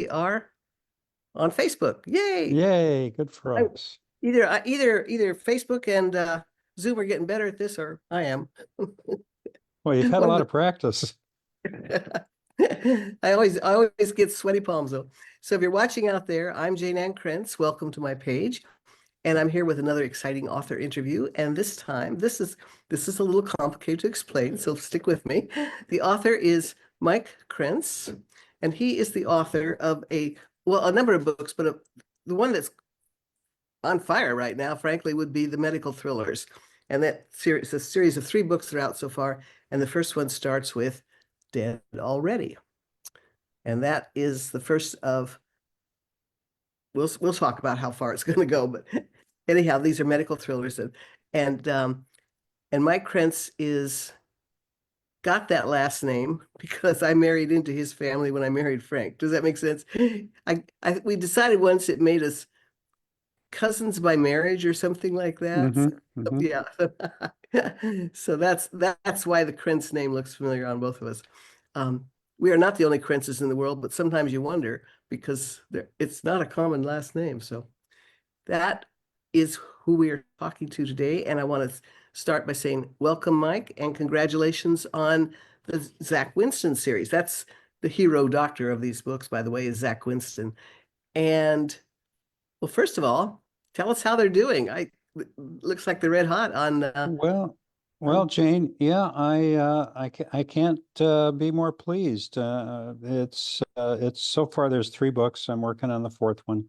are on Facebook. Yay! Yay, good for I, us. either Facebook and Zoom are getting better at this, or I am. Well, you've had a One lot of of practice. the I always get sweaty palms though. So if you're watching out there, I'm Jayne Ann Krentz. Welcome to my page. And I'm here with another exciting author interview. And this time, this is a little complicated to explain, so stick with me. The author is Mike Krentz, and he is the author of a number of books, but the one that's on fire right now, frankly, would be the medical thrillers. And that series, a series of 3 books that are out so far. And the first one starts with Dead Already. And that is the first of, we'll talk about how far it's going to go, but anyhow, these are medical thrillers, and Mike Krentz is got that last name because I married into his family when I married Frank. Does that make sense? We decided once it made us cousins by marriage or something like that. Yeah. So that's why the Krentz name looks familiar on both of us. We are not the only Krentzes in the world, but sometimes you wonder because it's not a common last name. So that is who we are talking to today. And I want to start by saying welcome, Mike, and congratulations on the Zack Winston series. That's the hero doctor of these books, by the way, is Zack Winston. And well, first of all, tell us how they're doing. Looks like they're red hot on. Well, Jayne, yeah, I can't be more pleased. It's so far there's 3 books. I'm working on the 4th one.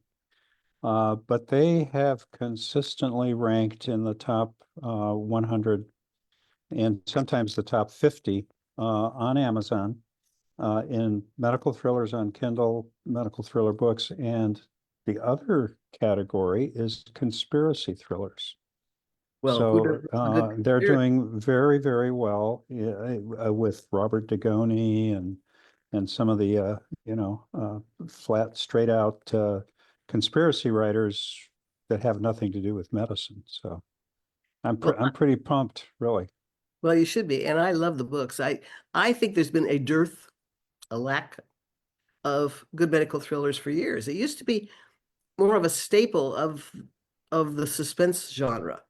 But they have consistently ranked in the top 100 and sometimes the top 50 on Amazon in medical thrillers on Kindle, medical thriller books, and the other category is conspiracy thrillers. Well, So they're doing very, very well with Robert Dugoni and some of the flat, straight out conspiracy writers that have nothing to do with medicine. So I'm pretty pumped, really. Well, you should be, and I love the books. I think there's been a lack of good medical thrillers for years. It used to be more of a staple of the suspense genre.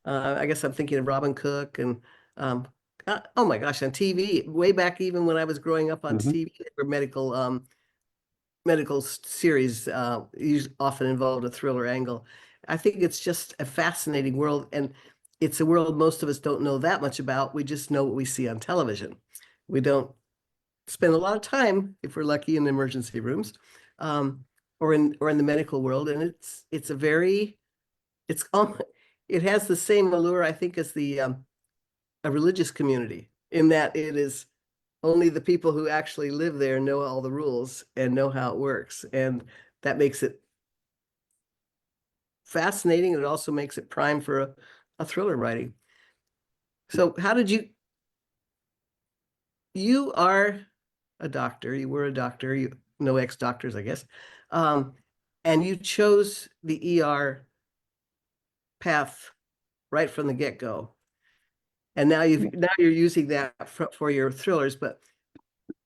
I guess I'm thinking of Robin Cook and oh my gosh, on TV, way back even when I was growing up on TV, there were medical series often involved a thriller angle. I think it's just a fascinating world, and it's a world most of us don't know that much about. We just know what we see on television. We don't spend a lot of time, if we're lucky, in emergency rooms, or in the medical world, and it's it has the same allure, I think, as a religious community, in that it is only the people who actually live there know all the rules and know how it works. And that makes it fascinating. And it also makes it prime for a thriller writing. So you are a doctor, you were a doctor, you no ex-doctors, I guess. And you chose the ER path right from the get-go. And now you're using that for your thrillers, but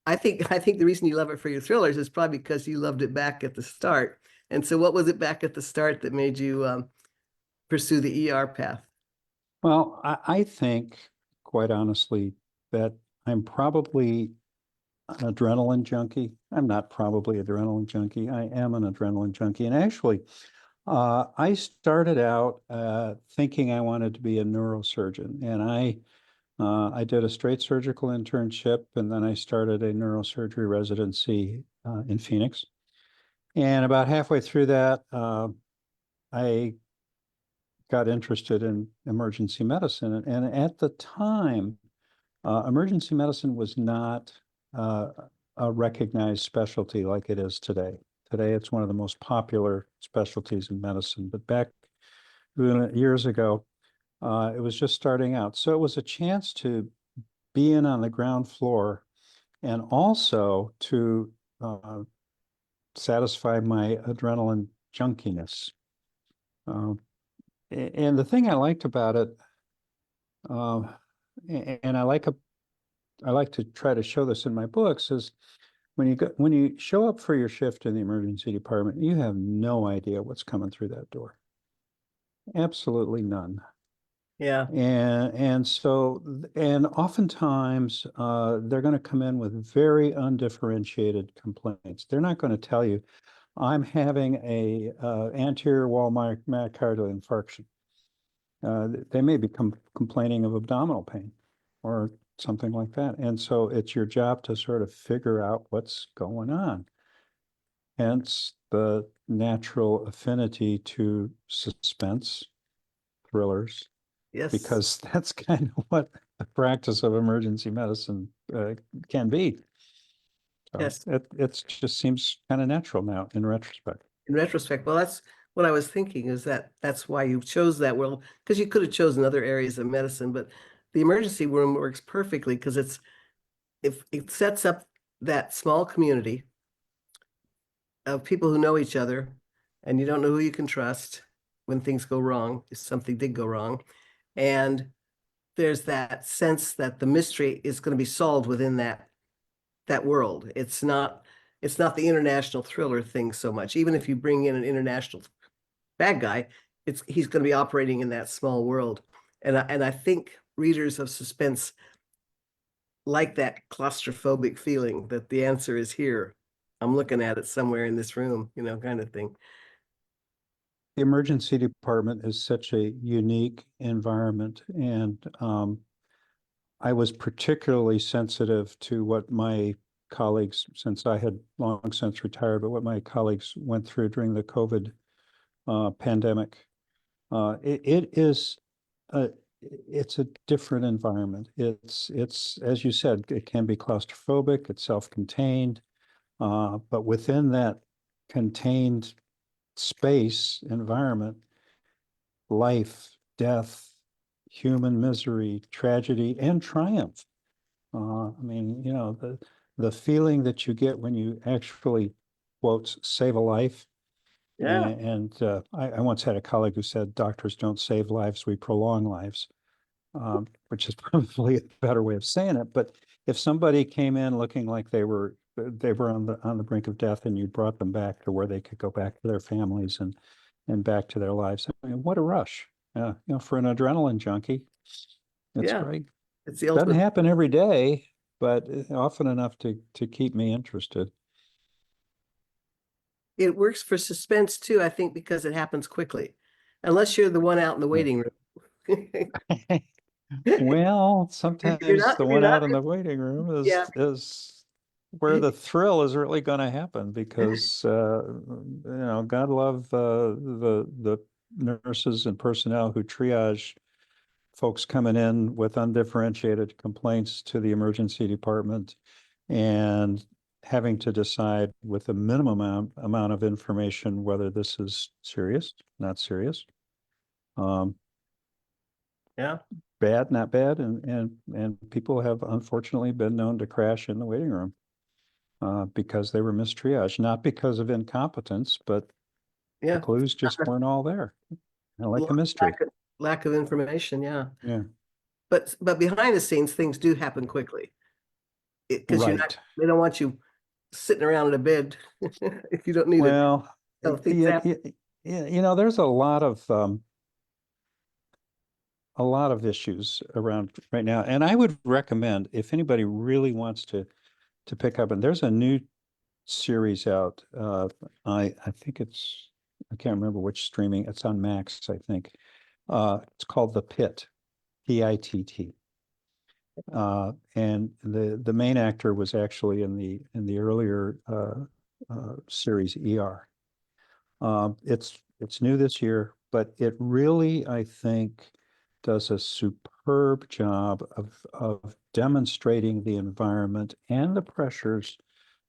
I think the reason you love it for your thrillers is probably because you loved it back at the start. And so what was it back at the start that made you pursue the ER path? Well, I think, quite honestly, that I'm probably an adrenaline junkie. I'm not probably adrenaline junkie. I am an adrenaline junkie. And actually, I started out thinking I wanted to be a neurosurgeon, and I did a straight surgical internship, and then I started a neurosurgery residency in Phoenix. And about halfway through that, I got interested in emergency medicine. And at the time, emergency medicine was not a recognized specialty like it is today. Today, it's one of the most popular specialties in medicine. But back years ago, it was just starting out. So it was a chance to be in on the ground floor and also to satisfy my adrenaline junkiness. And the thing I liked about it, and I like to try to show this in my books, is when you show up for your shift in the emergency department, you have no idea what's coming through that door. Absolutely none. Yeah. And so, and oftentimes they're going to come in with very undifferentiated complaints. They're not going to tell you, I'm having a anterior wall myocardial infarction. They may be complaining of abdominal pain or something like that. And so it's your job to sort of figure out what's going on. Hence the natural affinity to suspense, thrillers, Yes. because that's kind of what the practice of emergency medicine can be. So Yes. it just seems kind of natural now in retrospect. In retrospect, well, that's what I was thinking, is that that's why you chose that world, because you could have chosen other areas of medicine, but the emergency room works perfectly because if it sets up that small community of people who know each other, and you don't know who you can trust when things go wrong, if something did go wrong. And there's that sense that the mystery is going to be solved within that world. It's not the international thriller thing so much. Even if you bring in an international bad guy, he's going to be operating in that small world. And I think readers of suspense like that claustrophobic feeling that the answer is here. I'm looking at it somewhere in this room, kind of thing. The emergency department is such a unique environment, and I was particularly sensitive to what my colleagues, since I had long since retired, but what my colleagues went through during the COVID pandemic. It's a different environment. It's as you said, it can be claustrophobic, it's self-contained, but within that contained space environment, life, death, human misery, tragedy, and triumph. I mean, the feeling that you get when you actually, quotes, save a life. Yeah. And I once had a colleague who said, doctors don't save lives, we prolong lives, which is probably a better way of saying it. But if somebody came in looking like they were on the brink of death, and you brought them back to where they could go back to their families and back to their lives, I mean, what a rush. For an adrenaline junkie, it's Yeah. great. It's the Doesn't ultimate. happen every day, but often enough to keep me interested. It works for suspense too, I think, because it happens quickly, unless you're the one out in the Yeah. waiting room. Well, sometimes the If you're one not, out in the waiting room yeah, is where the thrill is really going to happen, because God love the nurses and personnel who triage folks coming in with undifferentiated complaints to the emergency department, and having to decide with a minimum amount of information whether this is serious, not serious, yeah, bad, not bad, and people have unfortunately been known to crash in the waiting room because they were mistriaged, not because of incompetence, but the yeah. clues just weren't all there. I like a mystery. Lack of information, yeah. Yeah, But behind the scenes, things do happen quickly, because right. they don't want you sitting around in a bed if you don't need it. Well, So things happen. there's a lot of issues around right now, and I would recommend, if anybody really wants to pick up, and there's a new series out. I think I can't remember which streaming. It's on Max, I think. It's called The Pit, Pitt. And the main actor was actually in the earlier series ER. It's new this year, but it really, I think, does a superb job of demonstrating the environment and the pressures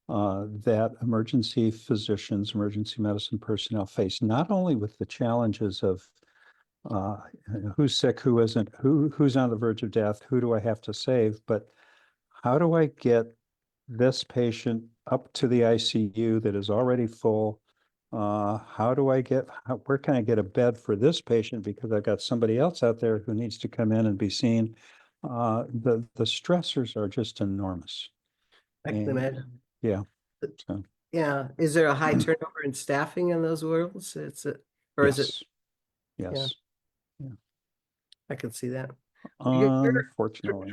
that emergency physicians, emergency medicine personnel face, not only with the challenges of uh, who's sick, who isn't, who's on the verge of death, who do I have to save, but how do I get this patient up to the ICU that is already full? Where can I get a bed for this patient because I've got somebody else out there who needs to come in and be seen? The stressors are just enormous. I can And imagine. yeah. So, Yeah. Is there a high turnover in staffing in those worlds? Or is it, yes, yeah, yes, yeah. I can see that. You're, Unfortunately,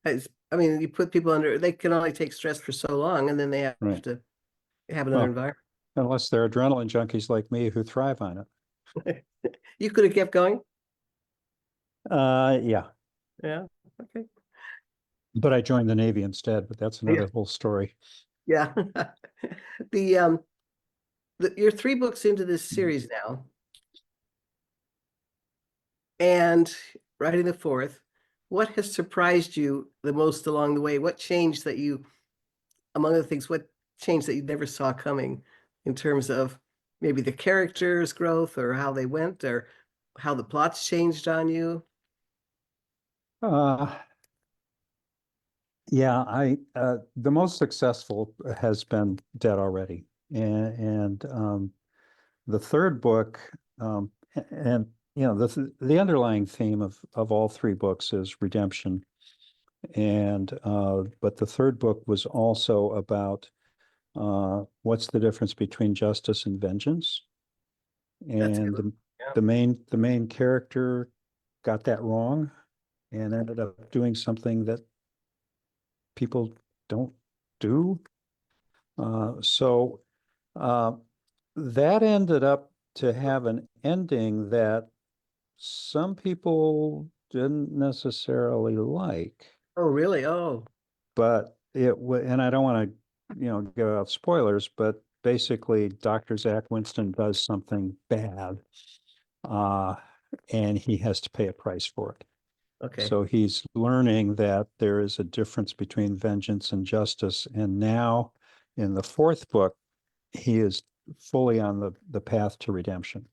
I mean, you put people under, they can only take stress for so long and then they have right. to have another Well, environment. unless they're adrenaline junkies like me who thrive on it. You could have kept going. Yeah, Yeah. Okay. but I joined the Navy instead, but that's Yeah. another whole story. Yeah. The you're 3 books into this series now, and writing the fourth. What has surprised you the most along the way? What changed that you, among other things, what changed that you never saw coming in terms of maybe the characters' growth or how they went or how the plots changed on you? Uh, yeah, the most successful has been Dead Already. And the third book, and the underlying theme of all 3 books is redemption. And but the third book was also about what's the difference between justice and vengeance. That's And good. Yeah. the main character got that wrong and ended up doing something that people don't do. So uh, that ended up to have an ending that some people didn't necessarily like, Oh, really? Oh, but and I don't want to, give out spoilers, but basically Dr. Zack Winston does something bad, uh, and he has to pay a price for it. okay. So he's learning that there is a difference between vengeance and justice. And now in the fourth book, he is fully on the path to redemption,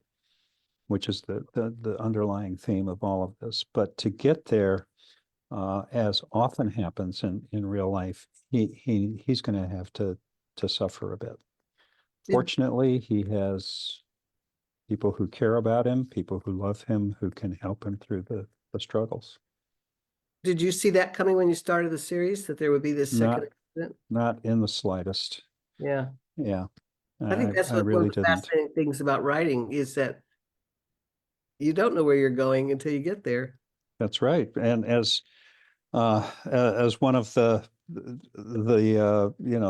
which is the underlying theme of all of this. But to get there, as often happens in real life, he's going to have to suffer a bit. Did Fortunately, he has people who care about him, people who love him, who can help him through the struggles. did you see that coming when you started the series that there would be this second Not incident? not in the slightest. Yeah. Yeah, I think that's I what one really of the didn't. fascinating things about writing is that you don't know where you're going until you get there. That's right. And as one of the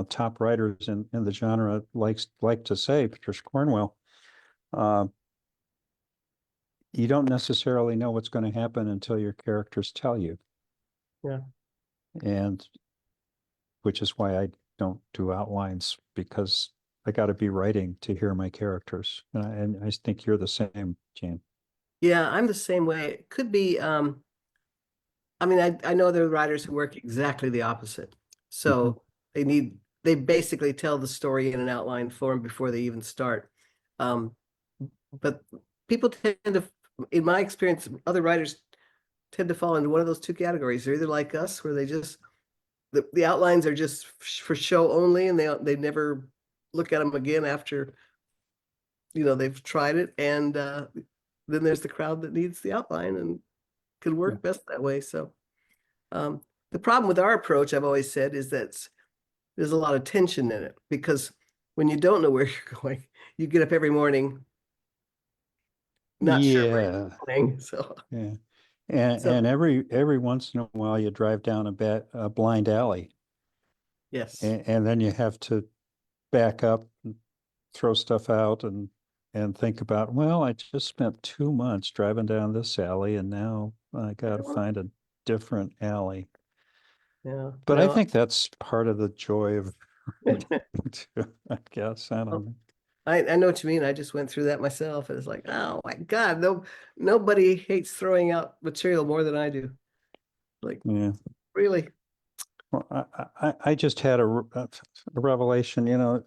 top writers in the genre like to say, Patricia Cornwell, uh, you don't necessarily know what's going to happen until your characters tell you, Yeah. and which is why I don't do outlines, because I got to be writing to hear my characters, and I think you're the same, Jayne. Yeah, I'm the same way. It could be, I mean, I know there are writers who work exactly the opposite. Mhm. So they basically tell the story in an outline form before they even start. Um, but people tend to, in my experience, other writers tend to fall into one of those 2 categories. They're either like us, where they just, the outlines are just for show only, and they never look at them again after, they've tried it. And then there's the crowd that needs the outline and could Yeah. work best that way. So um, the problem with our approach, I've always said, is that there's a lot of tension in it, because when you don't know where you're going, you get up every morning not sure where Yeah. you're going. So, Yeah. And so and every once in a while you drive down a blind alley, yes, and then you have to back up and throw stuff out and think about, well, I just spent 2 months driving down this alley and now I got to find a different alley. yeah, But I no. think that's part of the joy of reading too, I guess. I don't know. I know what you mean. I just went through that myself, and it's like, oh my God, no, nobody hates throwing out material more than I do. Like, Yeah. really? Well, I just had a revelation,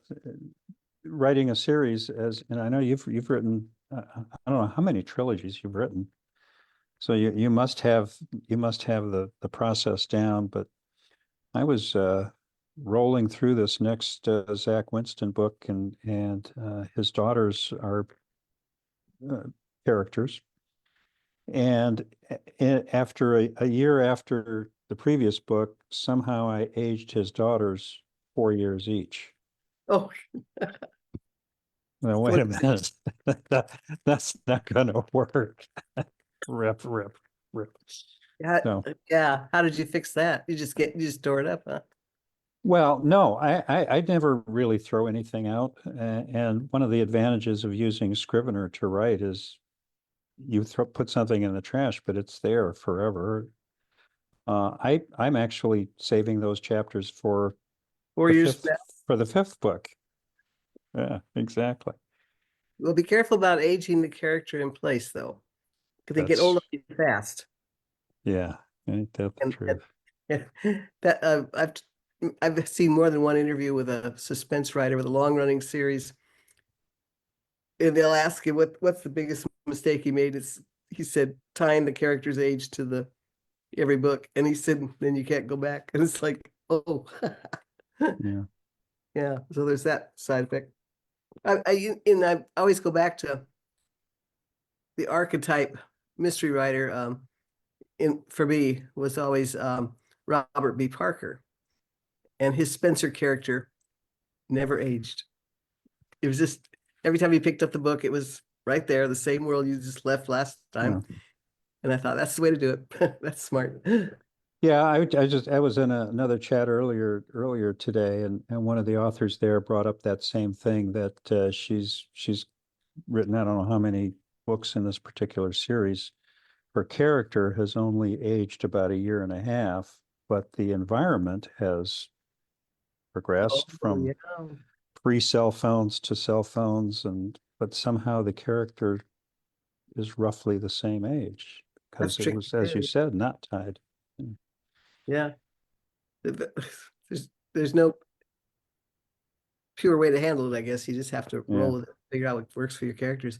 writing a series, and I know you've written, I don't know how many trilogies you've written. So you must have the process down. But I was rolling through this next Zack Winston book, and his daughters are uh, characters. And after a year after the previous book, somehow I aged his daughters 4 years each. Oh, Now, wait a minute. That's not gonna work. Rip, rip, rip. yeah, So, yeah. How did you fix that? You just tore it up, huh? well, no, I never really throw anything out. And one of the advantages of using Scrivener to write is you put something in the trash, but it's there forever. I'm actually saving those chapters for 4 years from now. the fifth book. Yeah, exactly. Well, be careful about aging the character in place, though, because they get That's, old fast. yeah, ain't that the And truth? that I've seen more than one interview with a suspense writer with a long running series, and they'll ask him what's the biggest mistake he made. He said tying the character's age to the every book, and he said then you can't go back, and it's like, oh, Yeah. yeah. So there's that side effect. I always go back to the archetype mystery writer. For me was always Robert B. Parker, and his Spencer character never aged. It was just every time he picked up the book, it was right there, the same world you just left last time. Yeah. And I thought that's the way to do it. That's smart. Yeah, I was in another chat earlier today, and one of the authors there brought up that same thing that she's written I don't know how many books in this particular series. Her character has only aged about a year and a half, but the environment has Oh, progressed from yeah. pre-cell phones to cell phones, and but somehow the character is roughly the same age That's because it tricky was, as you too. said, not tied. Yeah. There's no pure way to handle it, I guess. You just have to Yeah. roll with it, figure out what works for your characters.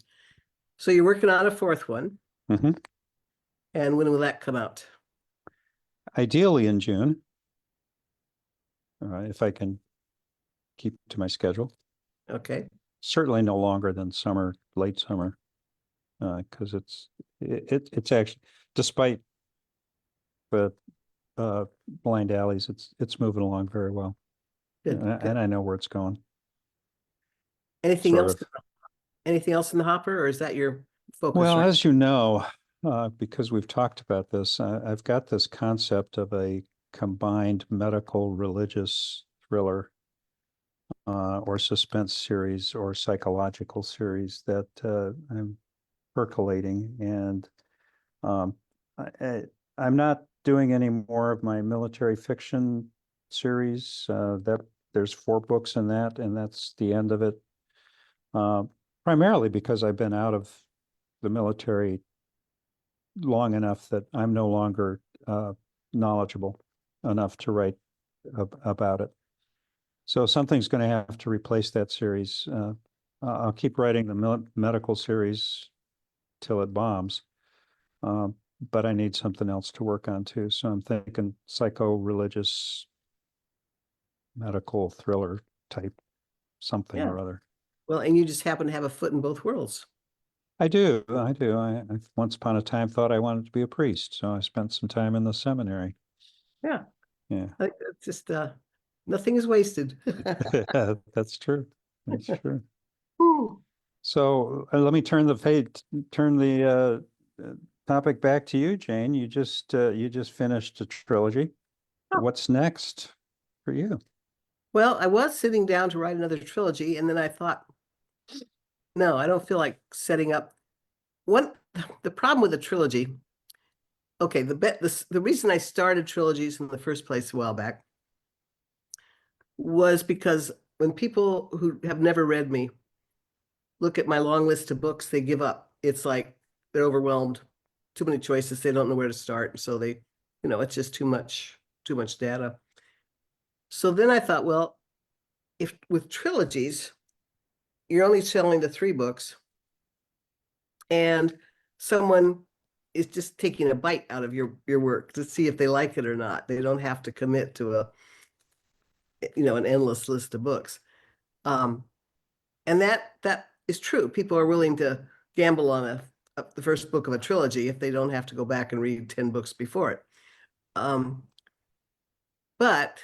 So you're working on a fourth one, Mhm. and when will that come out? Ideally in June, if I can keep to my schedule. Okay. Certainly no longer than summer, late summer, because it's actually, despite the blind alleys, it's moving along very well, Good. Good. and I know where it's going, Anything sort else? of. Anything else in the hopper, or is that your focus Well, right? as you know, because we've talked about this, I've got this concept of a combined medical religious thriller or suspense series or psychological series that I'm percolating. And um, I'm not doing any more of my military fiction series. That there's 4 books in that, and that's the end of it. Uh, Primarily because I've been out of the military long enough that I'm no longer knowledgeable enough to write about it. So something's going to have to replace that series. I'll keep writing the medical series till it bombs, but I need something else to work on too. So I'm thinking psycho-religious medical thriller type something Yeah. or other. Well, and you just happen to have a foot in both worlds. I do. I once upon a time thought I wanted to be a priest, so I spent some time in the seminary. Yeah. Yeah, I think that's just nothing is wasted. that's true. That's true. Ooh. So let me turn the topic back to you, Jayne. You just finished a trilogy. Oh. What's next for you? Well, I was sitting down to write another trilogy, and then I thought, no, I don't feel like setting up one. The problem with a trilogy, okay, the reason I started trilogies in the first place a while back was because when people who have never read me look at my long list of books, they give up. It's like they're overwhelmed, too many choices, they don't know where to start. So it's just too much data. So then I thought, well, if with trilogies, you're only selling the 3 books, and someone is just taking a bite out of your work to see if they like it or not. They don't have to commit to an endless list of books. Um, and that is true. People are willing to gamble on the first book of a trilogy if they don't have to go back and read 10 books before it. But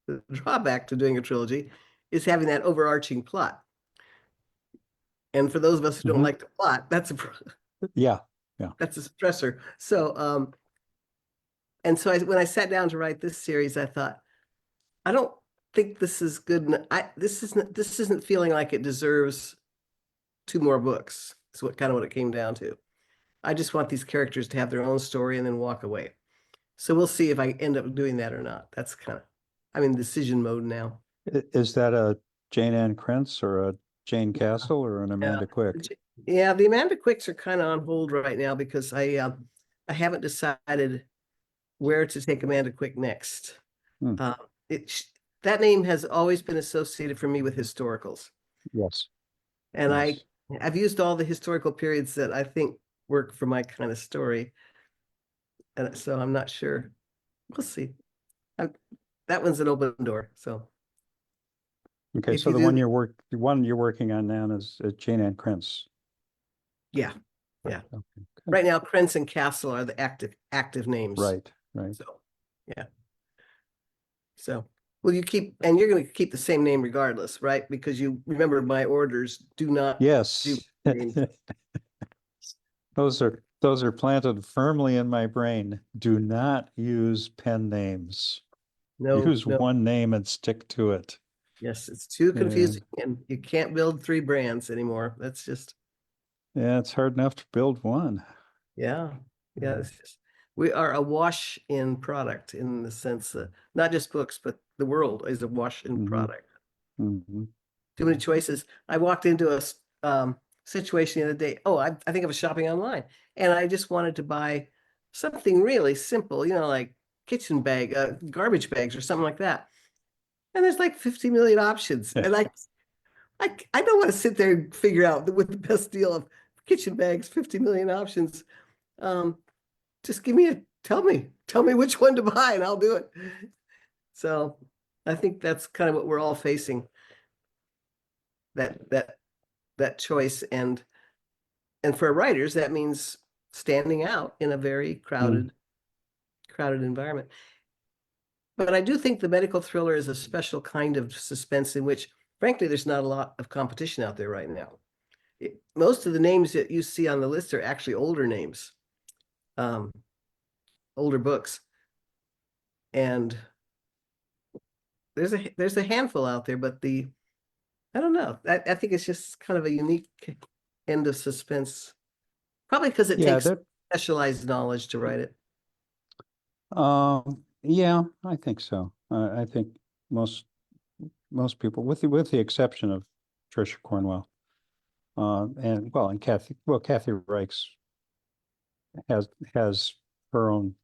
the drawback to doing a trilogy is having that overarching plot. And for those of us who don't Mhm. like the plot, Yeah. that's a stressor. So and so when I sat down to write this series, I thought, I don't think this is good. This isn't feeling like it deserves two more books. Is what kind of what it came down to. I just want these characters to have their own story and then walk away. So we'll see if I end up doing that or not. That's kind of, I'm in decision mode now. Is that a Jayne Ann Krentz or a Jane Castle or an Yeah. Amanda Quick? Yeah, the Amanda Quicks are kind of on hold right now because I haven't decided where to take Amanda Quick next. Hmm. Uh, it that name has always been associated for me with historicals, Yes. and Yes. I've used all the historical periods that I think work for my kind of story, and so I'm not sure. We'll see. I'm, that one's an open door. So Okay, if so you do, the one you're working on now is Jayne Ann Krentz. yeah, yeah. Okay, good. Right now, Krentz and Castle are the active names. Right, right. So yeah. So will you keep, and you're going to keep the same name regardless, right? Because you remember my orders do not do Yes. names. Those are planted firmly in my brain. Do not use pen names. No, Use no. one name and stick to it. Yes, it's too Yeah. confusing and you can't build three brands anymore. That's just, Yeah, it's hard enough to build one. yeah. Yeah, it's just, we are awash in product in the sense that not just books, but the world is awash in Mhm, product. mhm. Too many choices. I walked into a situation the other day. Oh, I think I was shopping online and I just wanted to buy something really simple, like kitchen bag, garbage bags or something like that. And there's like 50 million options. And I don't want to sit there and figure out what the best deal of kitchen bags, 50 million options. Um, just tell me which one to buy and I'll do it. So I think that's kind of what we're all facing, that choice. And for writers, that means standing out in a very Mm. crowded environment. But I do think the medical thriller is a special kind of suspense in which, frankly, there's not a lot of competition out there right now. Most of the names that you see on the list are actually older names, um, older books, and there's a handful out there. But I don't know. I think it's just kind of a unique end of suspense, probably because it Yeah, takes that specialized knowledge to write it. yeah, I think so. I think most most people, with the exception of Trisha Cornwell, and Kathy Reichs has her own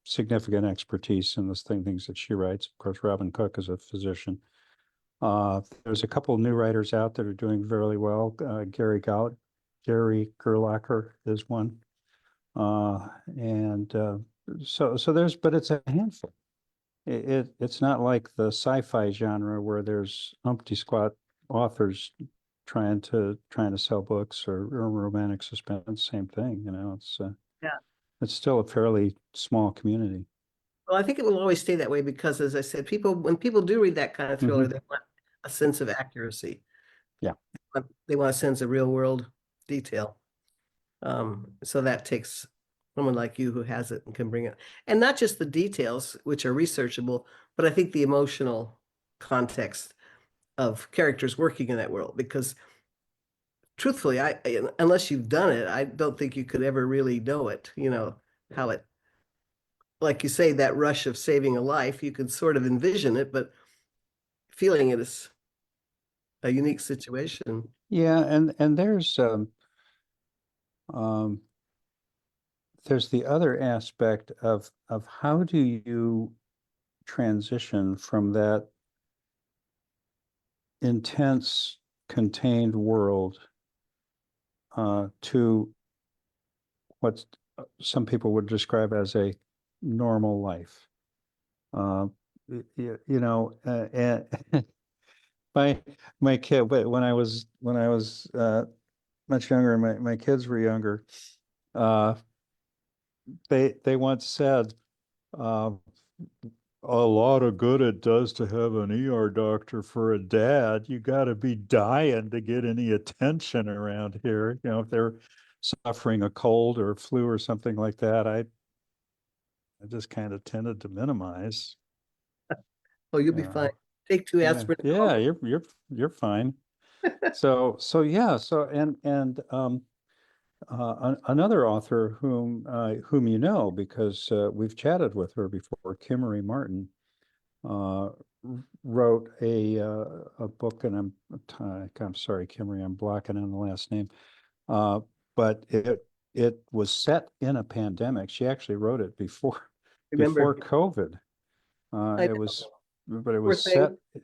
significant expertise in this things that she writes. Of course, Robin Cook is a physician. There's a couple of new writers out that are doing very well. Gary Gerlacher is one. And so but it's a handful. It's not like the sci-fi genre where there's umpty squat authors trying to sell books or romantic suspense. Same thing, Yeah. it's still a fairly small community. Well, I think it will always stay that way because, as I said, when people do read that kind of thriller, Hmm. they want a sense of accuracy. Yeah. They want a sense of real world detail. So that takes someone like you who has it and can bring it, and not just the details, which are researchable, but I think the emotional context of characters working in that world. Because truthfully, unless you've done it, I don't think you could ever really know it. How it, like you say, that rush of saving a life, you could sort of envision it, but feeling it is a unique situation. Yeah, and um there's the other aspect of how do you transition from that intense contained world to what some people would describe as a normal life. Uh, and my kid, but when I was much younger, and my kids were younger, uh, they once said, uh, a lot of good it does to have an ER doctor for a dad. You got to be dying to get any attention around here. You know, if they're suffering a cold or flu or something like that, I just kind of tended to minimize. Oh, you'll be Uh, fine. Take two yeah, aspirin. And yeah, calm you're fine. So yeah, so and another author whom you know because we've chatted with her before, Kimmery Martin, uh, wrote a book, and I'm sorry, Kimmery, I'm blocking on the last name, uh, but it was set in a pandemic. She actually wrote it before remember, COVID. I It know. was, but it Poor was set. thing.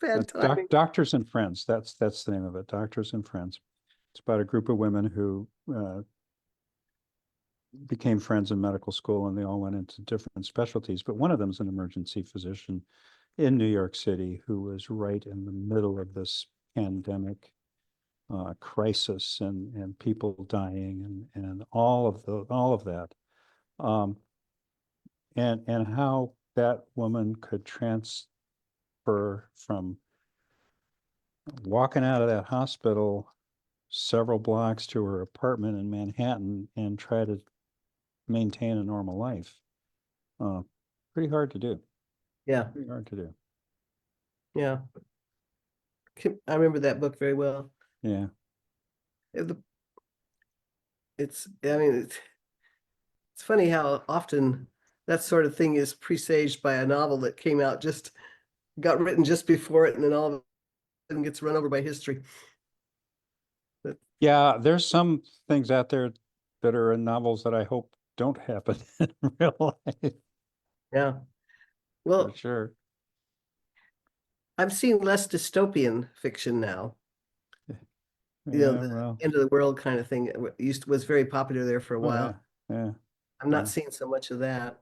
Bad timing. Doctors and Friends. That's the name of it. Doctors and Friends. It's about a group of women who became friends in medical school, and they all went into different specialties. But one of them is an emergency physician in New York City who was right in the middle of this pandemic crisis and people dying and all of that. Um, and how that woman could transfer from walking out of that hospital several blocks to her apartment in Manhattan and try to maintain a normal life. Uh, Pretty hard to do. Yeah, Pretty hard to do. yeah. I remember that book very well. Yeah. The I mean, it's funny how often that sort of thing is presaged by a novel that came out got written just before it, and then all of a sudden gets run over by history. But Yeah, there's some things out there that are in novels that I hope don't happen in real life, yeah, for well, sure. I'm seeing less dystopian fiction now. Yeah, The well, end of the world kind of thing was very popular there for a oh yeah, while. yeah, I'm not yeah. seeing so much of that.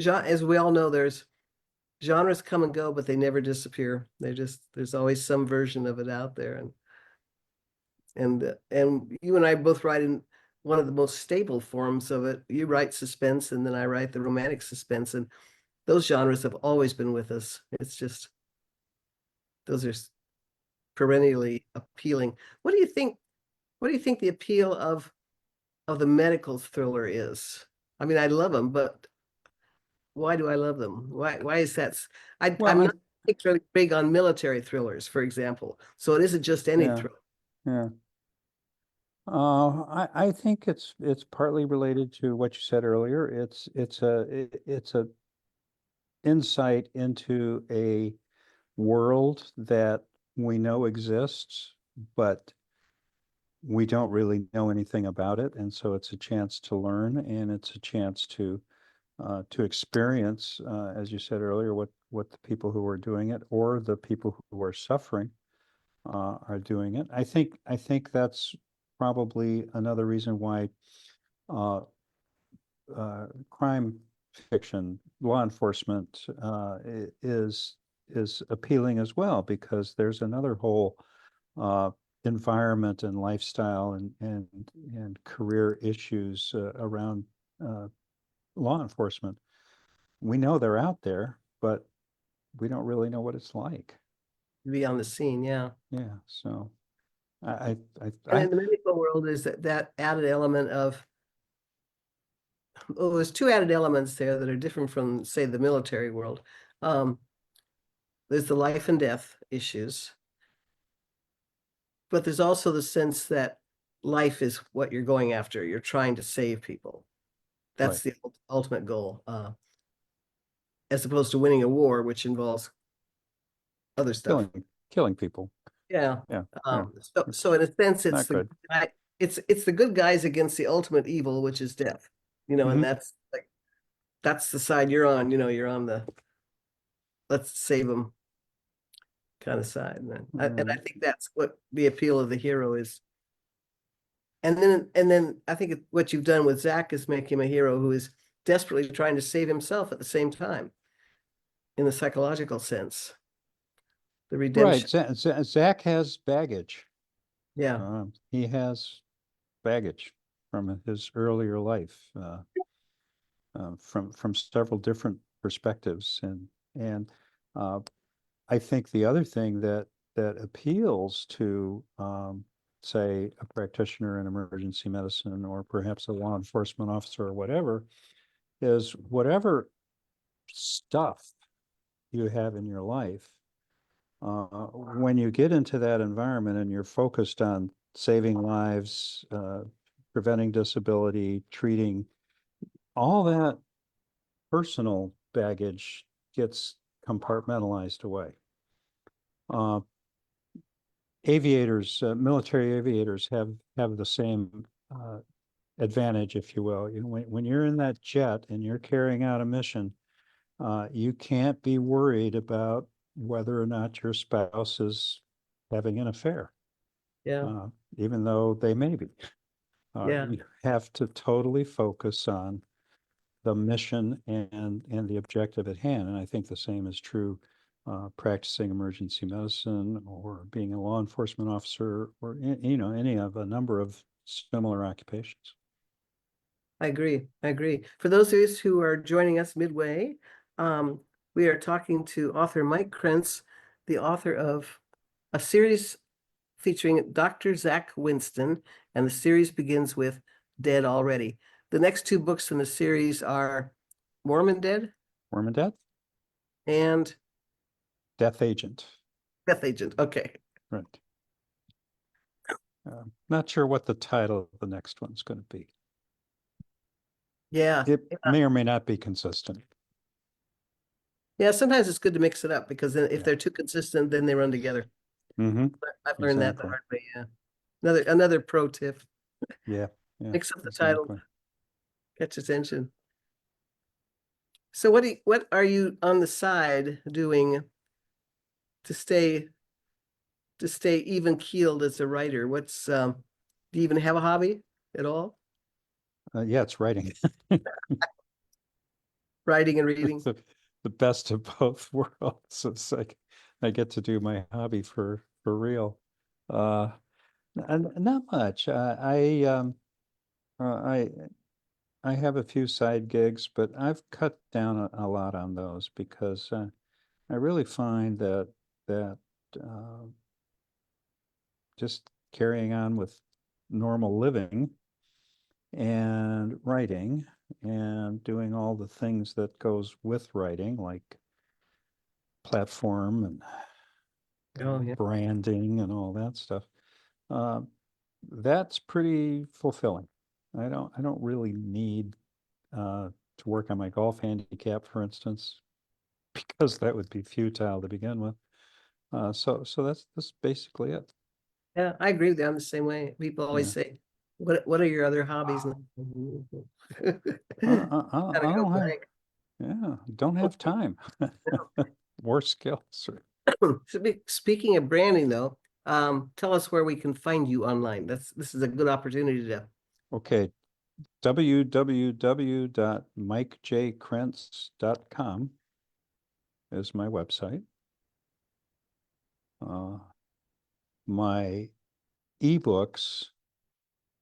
As we all know, there's genres come and go, but they never disappear. There's always some version of it out there, and you and I both write in one of the most stable forms of it. You write suspense, and then I write the romantic suspense, and those genres have always been with us. It's just those are perennially appealing. What do you think? What do you think the appeal of the medical thriller is? I mean, I love them, but why do I love them? Why is that? Well, I'm not particularly big on military thrillers, for example. So it isn't just any yeah, thriller. yeah. I think it's partly related to what you said earlier. It's a insight into a world that we know exists, but we don't really know anything about it. And so it's a chance to learn, and it's a chance to experience, as you said earlier, what the people who are doing it or the people who are suffering are doing it. I think that's probably another reason why uh, crime fiction, law enforcement is appealing as well, because there's another whole uh, environment and lifestyle and career issues around uh, law enforcement. We know they're out there, but we don't really know what it's like. To be on the scene, yeah. Yeah, so I And in the medical world is that added element of, well, there's two added elements there that are different from, say, the military world. Um, there's the life and death issues, but there's also the sense that life is what you're going after. You're trying to save people. right, That's the ultimate goal, as opposed to winning a war, which involves other stuff. killing people. Yeah. Yeah, yeah, So in a sense, not good. it's the good guys against the ultimate evil, which is death. And Hmm. that's the side you're on. You're on the let's save them kind of side. And I Right. think that's what the appeal of the hero is. And then I think what you've done with Zack is make him a hero who is desperately trying to save himself at the same time, in the psychological sense, the Right. redemption. Zach has baggage. Yeah. He has baggage from his earlier life, from several different perspectives. And I think the other thing that appeals to say a practitioner in emergency medicine or perhaps a law enforcement officer or whatever is whatever stuff you have in your life, when you get into that environment and you're focused on saving lives, preventing disability, treating, all that personal baggage gets compartmentalized away. Aviators, military aviators have the same advantage, if you will. You know, when you're in that jet and you're carrying out a mission, you can't be worried about whether or not your spouse is having an affair. Yeah. Even though they may be. Yeah. You have to totally focus on the mission and the objective at hand. And I think the same is true practicing emergency medicine or being a law enforcement officer or, you know, any of a number of similar occupations. I agree. I agree. For those of us who are joining us midway, we are talking to author Mike Krentz, the author of a series featuring Dr. Zack Winston, and the series begins with Dead Already. The next two books in the series are Mormon Dead Mormon Death? and Death Agent. Death Agent. Okay. Right. Not sure what the title of the next one's going to be. Yeah. It Yeah. may or may not be consistent. Yeah, sometimes it's good to mix it up because then if Yeah. they're too consistent, then they run together. Mm-hmm. I've learned that the Exactly. hard way. Yeah. Another pro tip. Yeah. Yeah. Mix up the title, Exactly. catch attention. So what are you on the side doing to stay even keeled as a writer? What's do you even have a hobby at all? Yeah, it's writing. Writing and It's reading? the best of both worlds. It's like I get to do my hobby for real. And not much. I I have a few side gigs, but I've cut down a lot on those because I really find that uh, just carrying on with normal living and writing and doing all the things that goes with writing, like platform and Oh yeah. branding and all that stuff. Uh, that's pretty fulfilling. I don't really need to work on my golf handicap, for instance, because that would be futile to begin with. So that's basically it. Yeah, I agree with you. I'm the same way. People always Yeah. say, what are your other hobbies? Kind I of go don't have, blank. yeah, don't have time. More skills. Speaking of branding though, tell us where we can find you online. This is a good opportunity to Okay, www.mikejkrentz.com is my website. My ebooks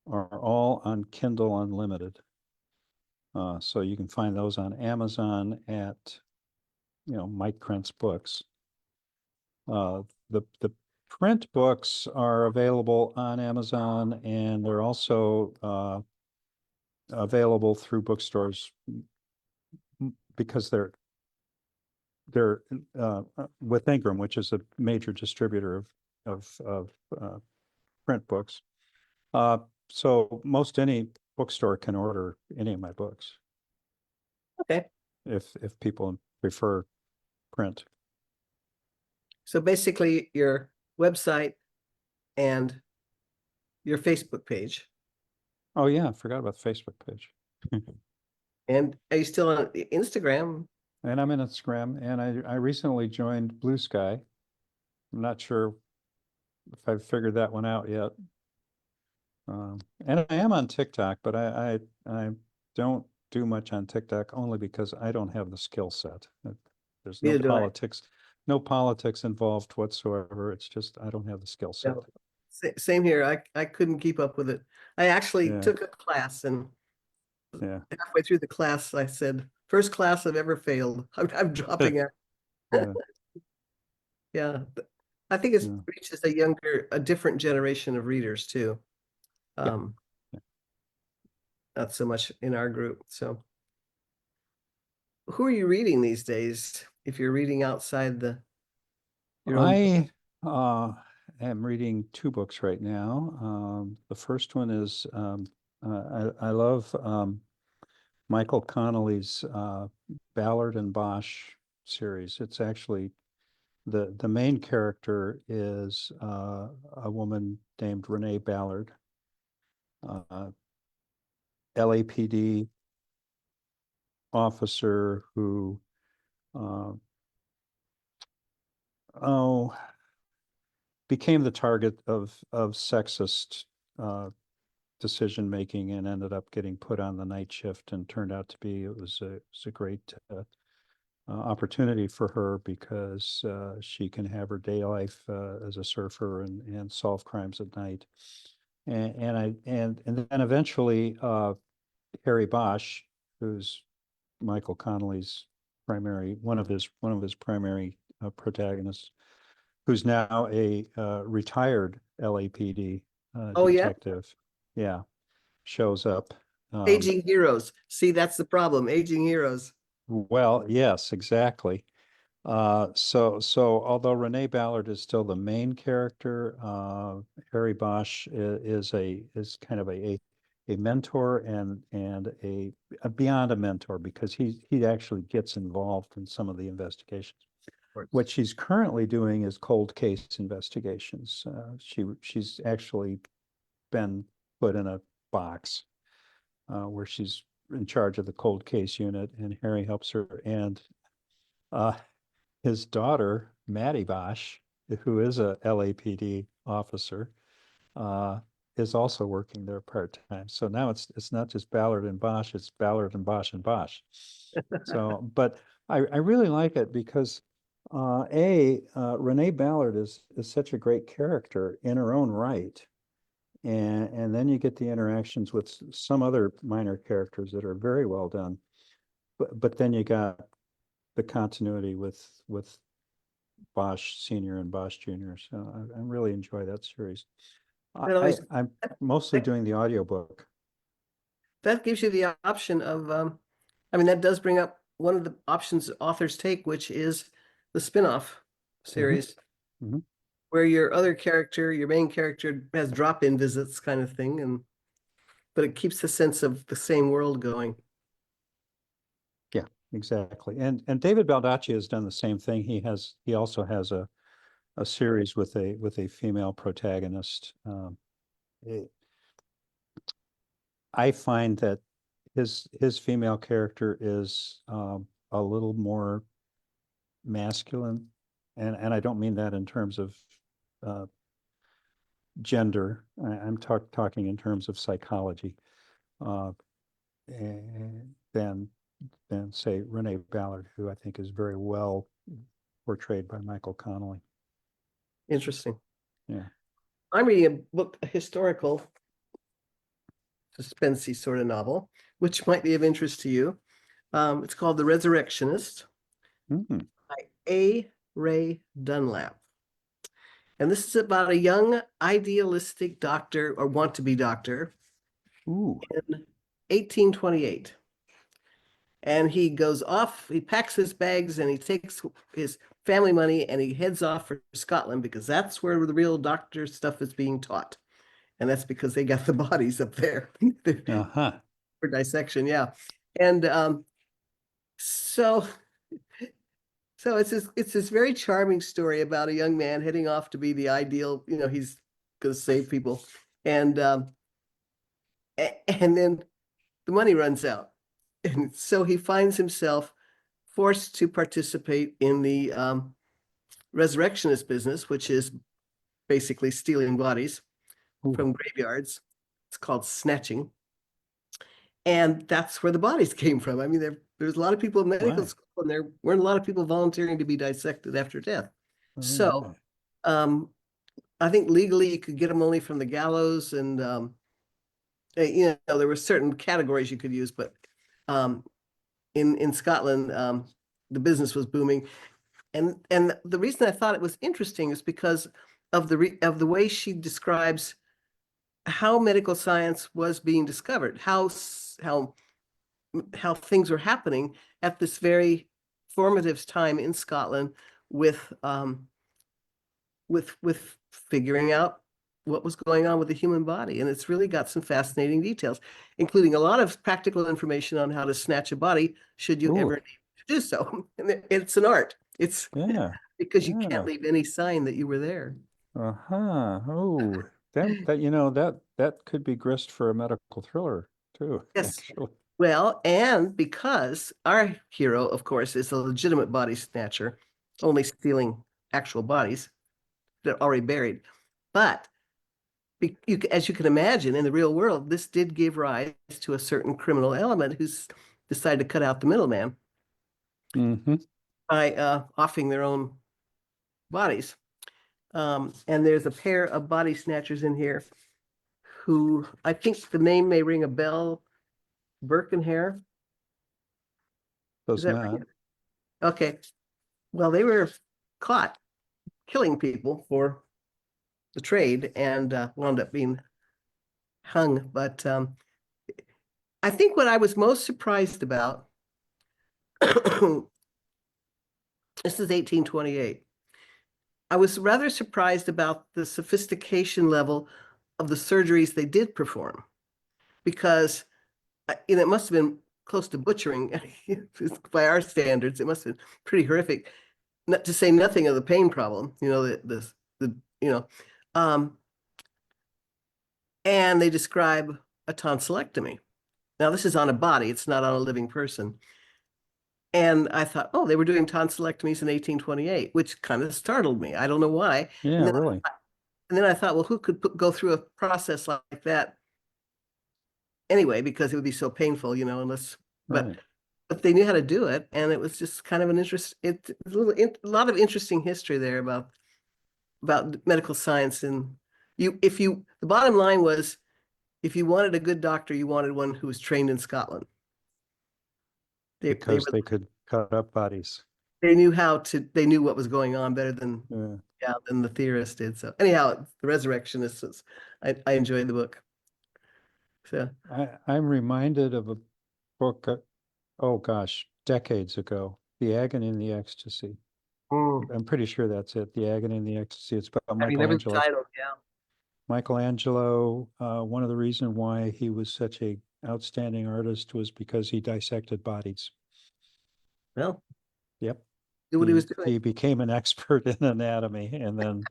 are all on Kindle Unlimited. So you can find those on Amazon at, you know, Mike Krentz Books. The print books are available on Amazon, and they're also available through bookstores because they're with Ingram, which is a major distributor of print books. So most any bookstore can order any of my books okay. if people prefer print. So basically your website and your Facebook page. Oh yeah, I forgot about the Facebook page. And are you still on Instagram? And I'm in Instagram, and I recently joined Blue Sky. I'm not sure if I've figured that one out yet. And I am on TikTok, but I don't do much on TikTok only because I don't have the skill set. There's Neither do I. no politics involved whatsoever. It's just I don't have the skill set. No. Same here. I couldn't keep up with it. I actually Yeah, took a class, and yeah. halfway through the class, I said, first class I've ever failed. I'm dropping out. Yeah, Yeah. I think it yeah, reaches a different generation of readers too. yeah. Um, not so much in our group. So who are you reading these days? If you're reading outside your own. I am reading two books right now. The first one is I love Michael Connelly's Ballard and Bosch series. It's actually the main character is a woman named Renee Ballard, LAPD officer who uh, oh became the target of sexist decision making and ended up getting put on the night shift and turned out to be it was a great opportunity for her because she can have her day life as a surfer and solve crimes at night. And then eventually Harry Bosch, who's Michael Connelly's one of his primary protagonists, who's now a retired LAPD Oh yeah, detective. Yeah, shows up. aging heroes. See, that's the problem. Aging heroes. Well, yes, exactly. So although Renee Ballard is still the main character, Harry Bosch is kind of a mentor and a beyond a mentor because he actually gets involved in some of the investigations. What she's currently doing is cold case investigations. She's actually been put in a box where she's in charge of the cold case unit, and Harry helps her. And uh, his daughter, Maddie Bosch, who is a LAPD officer, uh, is also working there part-time. So now it's not just Ballard and Bosch, it's Ballard and Bosch and Bosch. So, but I really like it because Renee Ballard is such a great character in her own right. And then you get the interactions with some other minor characters that are very well done. But then you got the continuity with Bosch Senior and Bosch Junior. So I really enjoy that series. That always I'm mostly doing the audiobook. that gives you the option of I mean that does bring up one of the options authors take, which is the spin-off series Mhm. where your main character has drop-in visits kind of thing, and but it keeps the sense of the same world going. Yeah, exactly. And David Baldacci has done the same thing. He also has a series with a female protagonist. It, I find that his female character is a little more masculine, and I don't mean that in terms of uh, gender. I'm talking in terms of psychology, uh, and than say Renee Ballard, who I think is very well portrayed by Michael Connelly. Interesting. Yeah. I'm reading a book, a historical suspensey sort of novel, which might be of interest to you. It's called The Resurrectionist Mhm. by A. Ray Dunlap. And this is about a young idealistic doctor or want to be doctor Ooh. in 1828. And he goes off, he packs his bags and he takes his family money and he heads off for Scotland because that's where the real doctor stuff is being taught. And that's because they got the bodies up there Uh-huh. for dissection. Yeah. And so it's this very charming story about a young man heading off to be the ideal, he's going to save people. And and then the money runs out. And so he finds himself forced to participate in the resurrectionist business, which is basically stealing bodies Ooh. from graveyards. It's called snatching. And that's where the bodies came from. I mean, there's a lot of people in medical Right. school, and there weren't a lot of people volunteering to be dissected after death. All So right. um, I think legally you could get them only from the gallows, and there were certain categories you could use, but um, in Scotland, the business was booming. And the reason I thought it was interesting is because of the way she describes how medical science was being discovered, how things were happening at this very formative time in Scotland with with figuring out what was going on with the human body. And it's really got some fascinating details, including a lot of practical information on how to snatch a body should you Ooh, ever need to do so. And it's an art. It's yeah, because you can't yeah. leave any sign that you were there. Uh-huh. Oh, that could be grist for a medical thriller too, Yes. actually. Well, and because our hero, of course, is a legitimate body snatcher, only stealing actual bodies that are already buried. But as you can imagine, in the real world, this did give rise to a certain criminal element who's decided to cut out the middleman Mm-hmm. by offing their own bodies. And there's a pair of body snatchers in here who I think the name may ring a bell. Birkenhair. Is Does that not. right? Okay. Well, they were caught killing people for the trade and wound up being hung. But I think what I was most surprised about, this is 1828. I was rather surprised about the sophistication level of the surgeries they did perform because it must have been close to butchering by our standards. It must have been pretty horrific, not to say nothing of the pain problem, you know, um, and they describe a tonsillectomy. Now, this is on a body, it's not on a living person. And I thought, oh, they were doing tonsillectomies in 1828, which kind of startled me. I don't know why. Yeah, And then, really. and then I thought, well, who could go through a process like that anyway? Because it would be so painful, unless, Right. but they knew how to do it. And it was just kind of an interest, a lot of interesting history there about medical science. And the bottom line was, if you wanted a good doctor, you wanted one who was trained in Scotland. They Because were they could cut up bodies. they knew what was going on better Yeah. than the theorist did. So anyhow, the resurrectionists was, I enjoyed the book. So I'm reminded of a book, oh gosh, decades ago, The Agony and the Ecstasy. I'm pretty sure that's it. The Agony and the Ecstasy. It's about I remember the Michelangelo. title. Yeah. Michelangelo, one of the reasons why he was such a outstanding artist was because he dissected bodies. Well, Yep. knew what he was doing. He became an expert in anatomy, and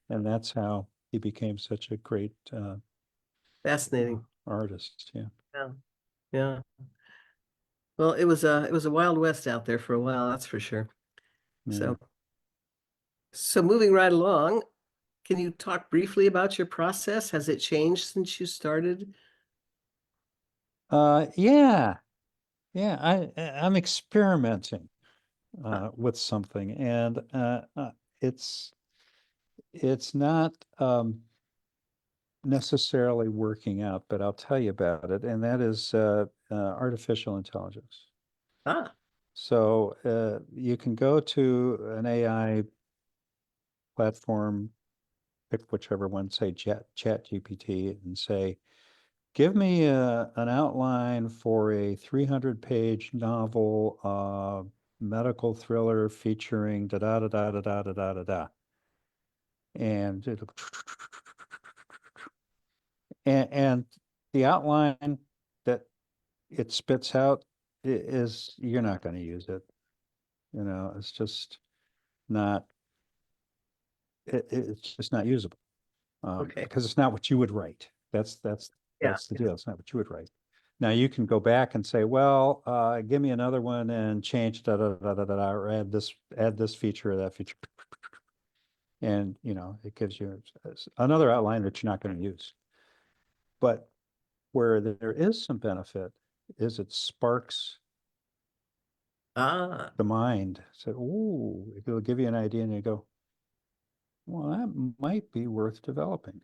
that's how he became such a great Fascinating. artist. Yeah. Yeah. Yeah. Well, it was a wild west out there for a while, that's for sure. Yeah. So moving right along, can you talk briefly about your process? Has it changed since you started? Yeah. Yeah. I'm experimenting Huh. with something, and it's it's not necessarily working out, but I'll tell you about it, and that is artificial intelligence. Ah, So you can go to an AI platform, pick whichever one, say Chat GPT, and say, give me an outline for a 300-page novel, medical thriller featuring da da da da da da da da da da. And it'll, and the outline that it spits out is you're not going to use it. It's just not it's just not usable okay. because it's not what you would write. Yeah. That's the deal. It's not what you would write. Now you can go back and say, well, give me another one and change da da da da da, or add this feature or that feature, and it gives you another outline that you're not going to use. But where there is some benefit is it sparks Ah, the mind. So, ooh, it'll give you an idea, and you go, well, that might be worth developing.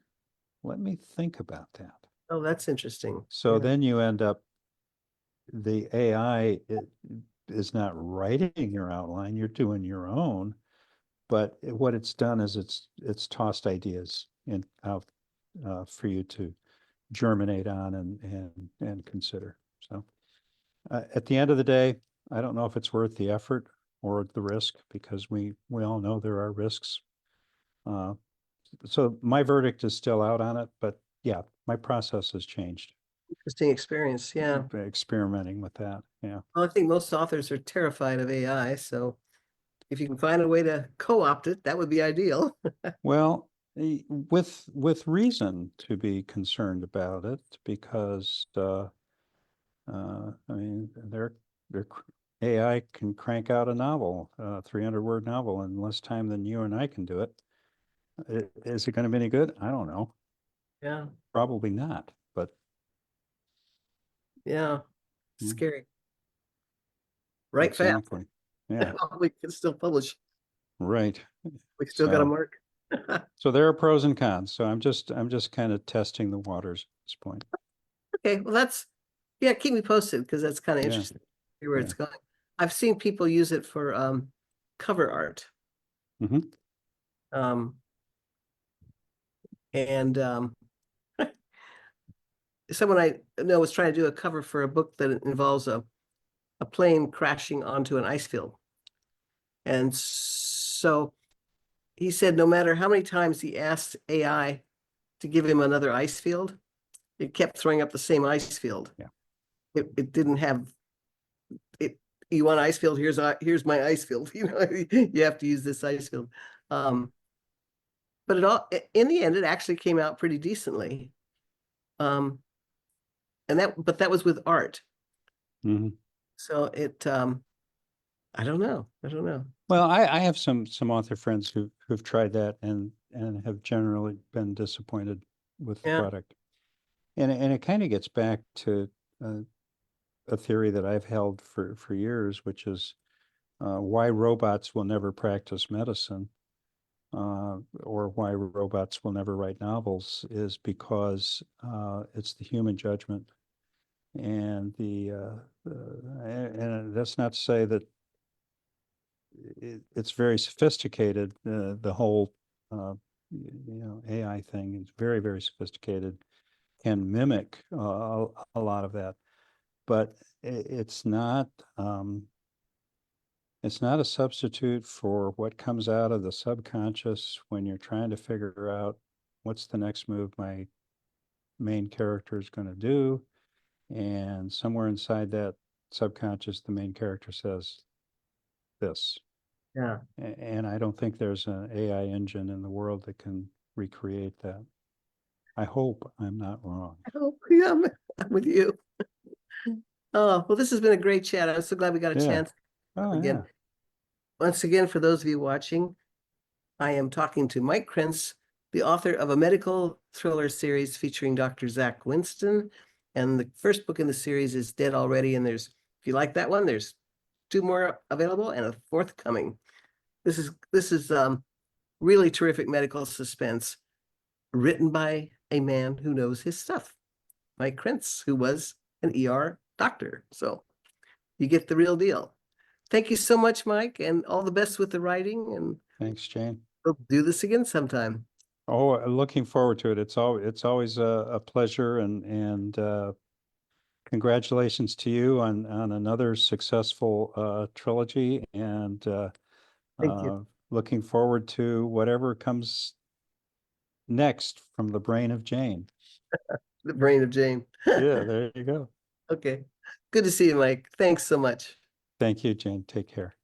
Let me think about that. oh, that's interesting. So Yeah. then you end up, the AI, is not writing your outline, you're doing your own. But what it's done is it's tossed ideas in out for you to germinate on and consider. So at the end of the day, I don't know if it's worth the effort or the risk, because we all know there are risks. So my verdict is still out on it, but yeah, my process has changed. Interesting experience. Yeah. Experimenting with that. Yeah. Well, I think most authors are terrified of AI, so if you can find a way to co-opt it, that would be ideal. Well, with reason to be concerned about it, because I mean, they're AI can crank out a novel, 300-word novel in less time than you and I can do it. Is it going to be any good? I don't know. Yeah. Probably not, but Yeah. Hmm. Scary. Right fast. Exactly. Yeah, We can still publish. right. We still got a So, mark. so there are pros and cons. So I'm just kind of testing the waters at this point. Okay, well yeah, keep me posted because that's kind of Yeah. interesting. See where it's Yeah. going. I've seen people use it for cover art. Mhm. Um and someone I know was trying to do a cover for a book that involves a plane crashing onto an ice field. And so he said no matter how many times he asked AI to give him another ice field, it kept throwing up the same ice field. Yeah. It didn't have it. You want ice field? Here's my ice field. You know, you have to use this ice field. But in the end, it actually came out pretty decently. But that was with art. Mhm. So I don't know. I don't know. Well, I have some author friends who've tried that and have generally been disappointed with the Yeah. product. And it kind of gets back to a theory that I've held for years, which is why robots will never practice medicine, or why robots will never write novels, is because it's the human judgment. And and that's not to say that it's very sophisticated. The whole AI thing is very, very sophisticated, can mimic a lot of that, but it's not a substitute for what comes out of the subconscious when you're trying to figure out what's the next move my main character is going to do. And somewhere inside that subconscious, the main character says this. Yeah. And I don't think there's an AI engine in the world that can recreate that. I hope I'm not wrong. Oh, yeah, I'm with you. Oh, well, this has been a great chat. I'm so glad we got a Yeah. chance Oh, again. yeah. Once again, for those of you watching, I am talking to Mike Krentz, the author of a medical thriller series featuring Dr. Zack Winston. And the first book in the series is Dead Already. And if you like that one, there's 2 more available and a 4th coming. This is really terrific medical suspense written by a man who knows his stuff, Mike Krentz, who was an ER doctor. So you get the real deal. Thank you so much, Mike, and all the best with the writing. And Thanks, Jayne. we'll do this again sometime. Oh, looking forward to it. It's always a pleasure, and congratulations to you on another successful trilogy, and Thank you. looking forward to whatever comes next from the brain of Jayne. The brain of Jayne. Yeah, there you go. Okay. Good to see you, Mike. Thanks so much. Thank you, Jayne. Take care.